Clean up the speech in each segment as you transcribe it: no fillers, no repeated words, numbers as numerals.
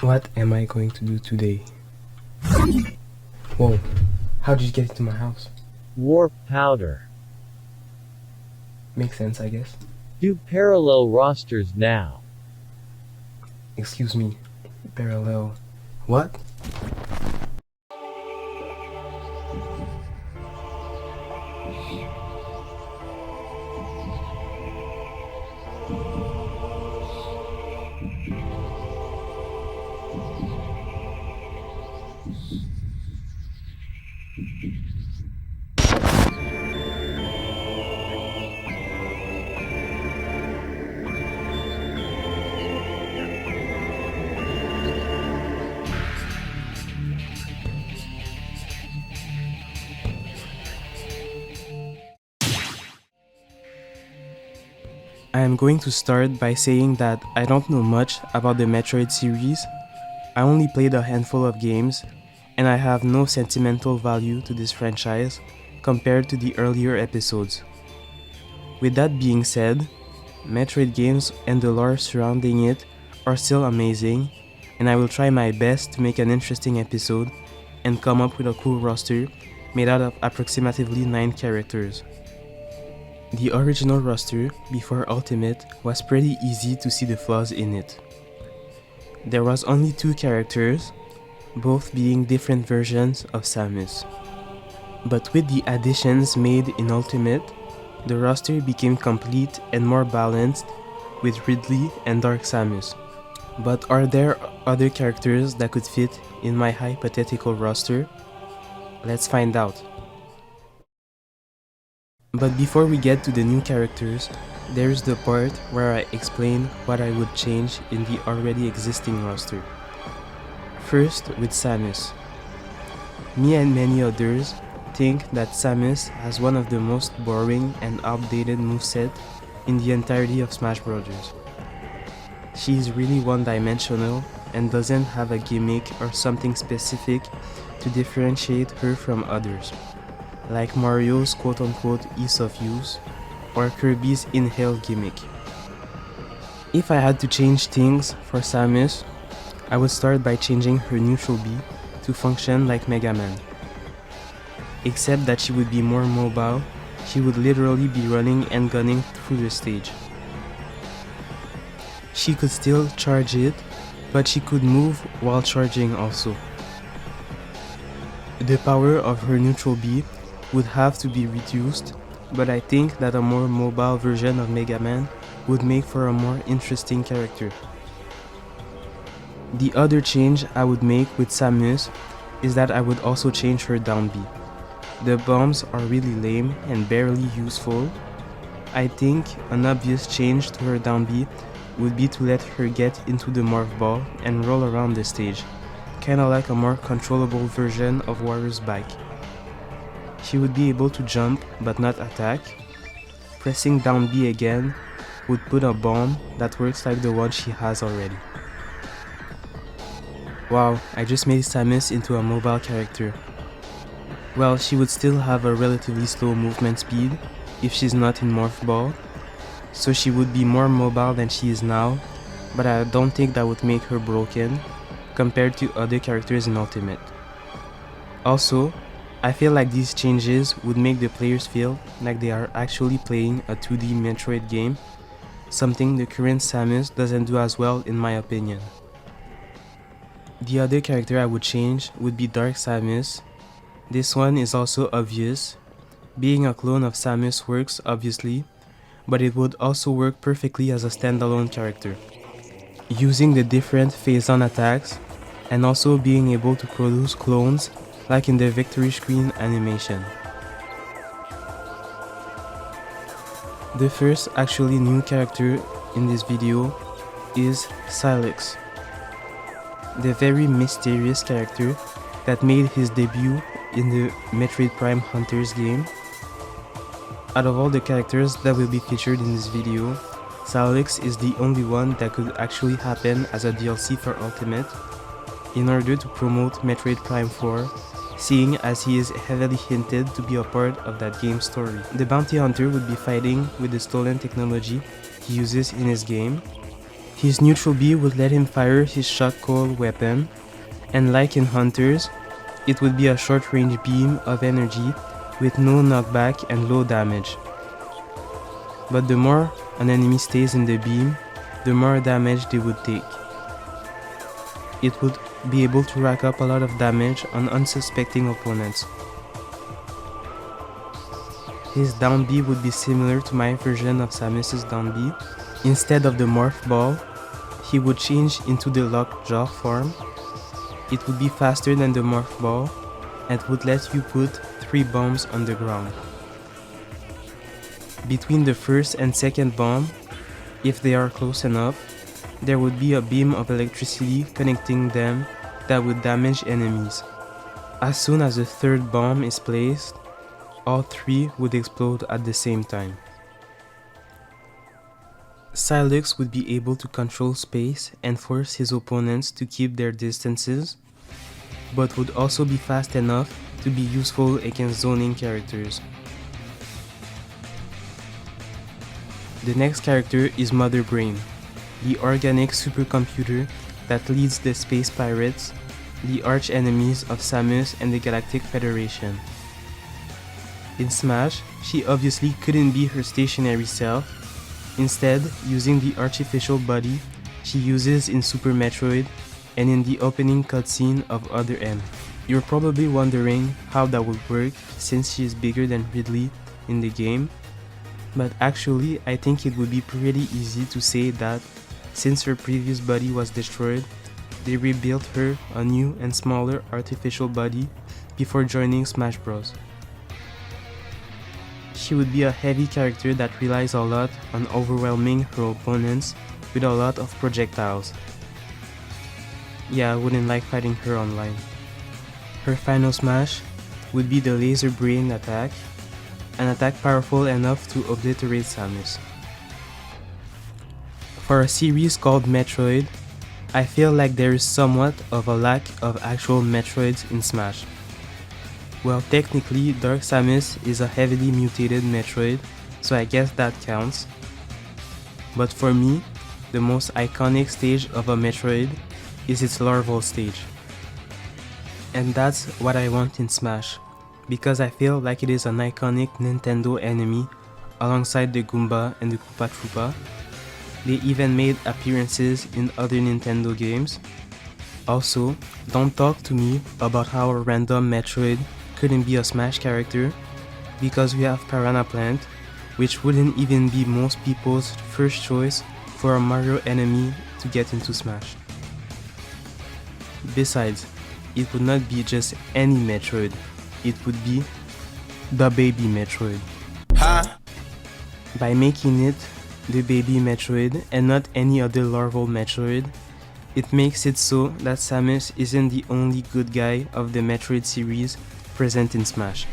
What am I going to do today? Whoa, how did you get into my house? Warp powder. Makes sense, I guess. Do parallel rosters now. Excuse me, parallel. What? I am going to start by saying that I don't know much about the Metroid series. I only played a handful of games, and I have no sentimental value to this franchise compared to the earlier episodes. With that being said, Metroid games and the lore surrounding it are still amazing, and I will try my best to make an interesting episode and come up with a cool roster made out of approximately 9 characters. The original roster, before Ultimate, was pretty easy to see the flaws in it. There was only 2 characters, both being different versions of Samus. But with the additions made in Ultimate, the roster became complete and more balanced with Ridley and Dark Samus. But are there other characters that could fit in my hypothetical roster? Let's find out. But before we get to the new characters, there's the part where I explain what I would change in the already existing roster. First, with Samus. Me and many others think that Samus has one of the most boring and outdated moveset in the entirety of Smash Bros. She is really one-dimensional and doesn't have a gimmick or something specific to differentiate her from others, like Mario's quote-unquote ease of use or Kirby's inhale gimmick. If I had to change things for Samus, I would start by changing her neutral B to function like Mega Man. Except that she would be more mobile, she would literally be running and gunning through the stage. She could still charge it, but she could move while charging also. The power of her neutral B would have to be reduced, but I think that a more mobile version of Mega Man would make for a more interesting character. The other change I would make with Samus is that I would also change her down B. The bombs are really lame and barely useful. I think an obvious change to her down B would be to let her get into the morph ball and roll around the stage, kinda like a more controllable version of Warrior's Bike. She would be able to jump but not attack. Pressing down B again would put a bomb that works like the one she has already. Wow, I just made Samus into a mobile character. Well, she would still have a relatively slow movement speed if she's not in Morph Ball, so she would be more mobile than she is now, but I don't think that would make her broken compared to other characters in Ultimate. Also, I feel like these changes would make the players feel like they are actually playing a 2D Metroid game, something the current Samus doesn't do as well in my opinion. The other character I would change would be Dark Samus. This one is also obvious. Being a clone of Samus works obviously, but it would also work perfectly as a standalone character. Using the different phase-on attacks and also being able to produce clones like in the victory screen animation. The first actually new character in this video is Sylix, the very mysterious character that made his debut in the Metroid Prime Hunters game. Out of all the characters that will be featured in this video, Sylix is the only one that could actually happen as a DLC for Ultimate in order to promote Metroid Prime 4, seeing as he is heavily hinted to be a part of that game's story. The bounty hunter would be fighting with the stolen technology he uses in his game. His neutral B would let him fire his shot call weapon, and like in Hunters, it would be a short range beam of energy with no knockback and low damage. But the more an enemy stays in the beam, the more damage they would take. It would be able to rack up a lot of damage on unsuspecting opponents. His down B would be similar to my version of Samus's down B. Instead of the morph ball, he would change into the lockjaw form. It would be faster than the morph ball and would let you put 3 bombs on the ground. Between the first and second bomb, if they are close enough, there would be a beam of electricity connecting them that would damage enemies. As soon as the third bomb is placed, all 3 would explode at the same time. Silux would be able to control space and force his opponents to keep their distances, but would also be fast enough to be useful against zoning characters. The next character is Mother Brain, the organic supercomputer that leads the Space Pirates, the arch enemies of Samus and the Galactic Federation. In Smash, she obviously couldn't be her stationary self. Instead, using the artificial body she uses in Super Metroid and in the opening cutscene of Other M. You're probably wondering how that would work since she is bigger than Ridley in the game, but actually I think it would be pretty easy to say that since her previous body was destroyed, they rebuilt her a new and smaller artificial body before joining Smash Bros. She would be a heavy character that relies a lot on overwhelming her opponents with a lot of projectiles. Yeah, I wouldn't like fighting her online. Her final smash would be the Laser Brain attack, an attack powerful enough to obliterate Samus. For a series called Metroid, I feel like there is somewhat of a lack of actual Metroids in Smash. Well, technically, Dark Samus is a heavily mutated Metroid, so I guess that counts. But for me, the most iconic stage of a Metroid is its larval stage. And that's what I want in Smash, because I feel like it is an iconic Nintendo enemy alongside the Goomba and the Koopa Troopa. They even made appearances in other Nintendo games. Also, don't talk to me about how a random Metroid couldn't be a Smash character, because we have Piranha Plant, which wouldn't even be most people's first choice for a Mario enemy to get into Smash. Besides, it would not be just any Metroid, it would be the baby Metroid. By making it the baby Metroid and not any other larval Metroid, it makes it so that Samus isn't the only good guy of the Metroid series present in Smash.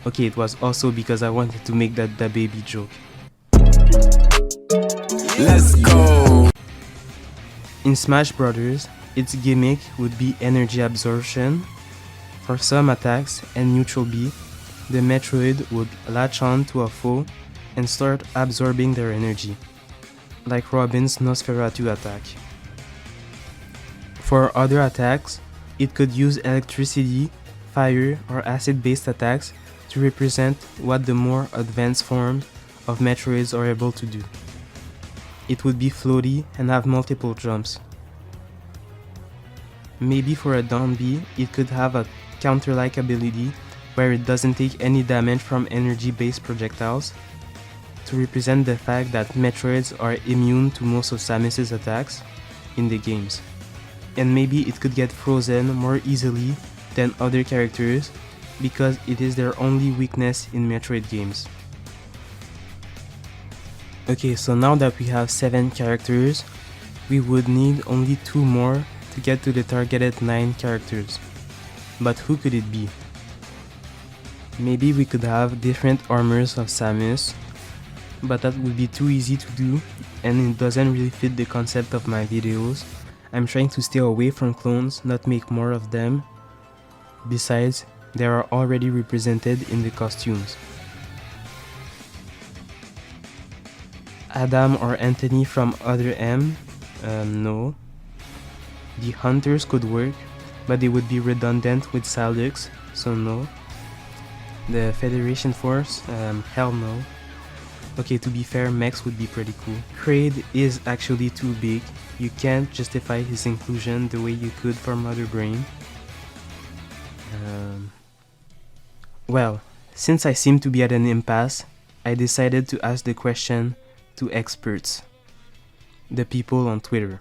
Okay, it was also because I wanted to make that the baby joke. Let's go! In Smash Bros., its gimmick would be energy absorption. For some attacks and neutral B, the Metroid would latch on to a foe and start absorbing their energy, like Robin's Nosferatu attack. For other attacks, it could use electricity, fire, or acid-based attacks to represent what the more advanced forms of Metroids are able to do. It would be floaty and have multiple jumps. Maybe for a down B, it could have a counter-like ability where it doesn't take any damage from energy-based projectiles, to represent the fact that Metroids are immune to most of Samus's attacks in the games. And maybe it could get frozen more easily than other characters because it is their only weakness in Metroid games. Okay, so now that we have 7 characters, we would need only 2 more to get to the targeted 9 characters. But who could it be? Maybe we could have different armors of Samus, but that would be too easy to do and it doesn't really fit the concept of my videos. I'm trying to stay away from clones, not make more of them. Besides, they are already represented in the costumes. Adam or Anthony from Other M? No. The Hunters could work, but they would be redundant with Salix, so no. The Federation Force? Hell no. Okay, to be fair, Mex would be pretty cool. Kraid is actually too big. You can't justify his inclusion the way you could for Mother Brain. Well, since I seem to be at an impasse, I decided to ask the question to experts. The people on Twitter.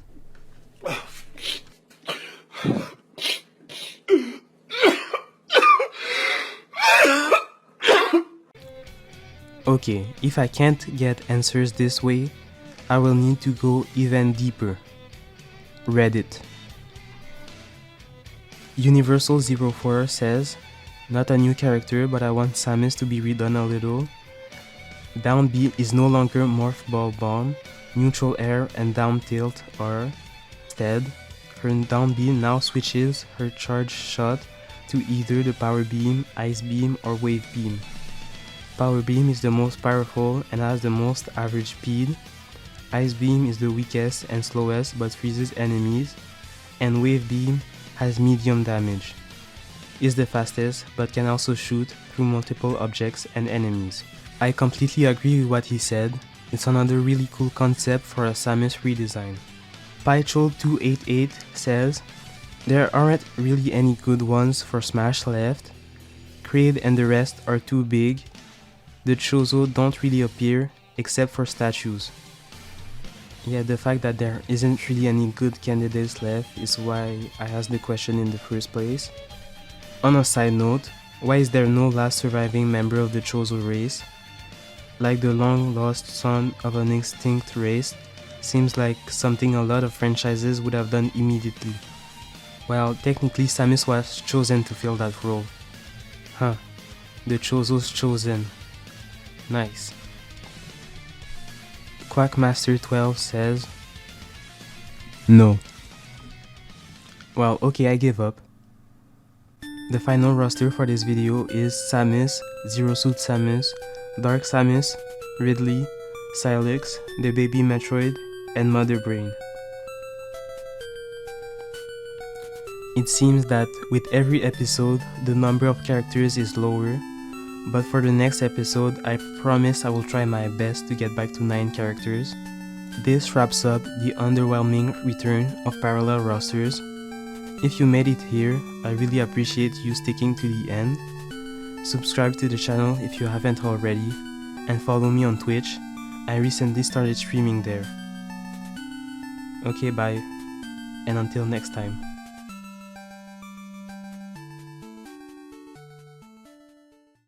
Okay, if I can't get answers this way, I will need to go even deeper. Reddit. Universal04 says, not a new character, but I want Samus to be redone a little. Down B is no longer Morph Ball Bomb, Neutral Air and Down Tilt are. Instead, her Down B now switches her charge shot to either the Power Beam, Ice Beam or Wave Beam. Power Beam is the most powerful and has the most average speed. Ice Beam is the weakest and slowest but freezes enemies. And Wave Beam has medium damage. Is the fastest but can also shoot through multiple objects and enemies. I completely agree with what he said. It's another really cool concept for a Samus redesign. Pychol288 says, there aren't really any good ones for Smash left. Kraid and the rest are too big. The Chozo don't really appear except for statues. Yeah, the fact that there isn't really any good candidates left is why I asked the question in the first place. On a side note, why is there no last surviving member of the Chozo race? Like the long lost son of an extinct race, seems like something a lot of franchises would have done immediately. Well, technically Samus was chosen to fill that role. Huh, the Chozo's chosen. Nice. Quackmaster12 says, no. Well, okay, I give up. The final roster for this video is Samus, Zero Suit Samus, Dark Samus, Ridley, Silix, the baby Metroid, and Mother Brain. It seems that with every episode, the number of characters is lower, but for the next episode, I promise I will try my best to get back to 9 characters. This wraps up the underwhelming return of parallel rosters. If you made it here, I really appreciate you sticking to the end. Subscribe to the channel if you haven't already, and follow me on Twitch. I recently started streaming there. Okay, bye, and until next time.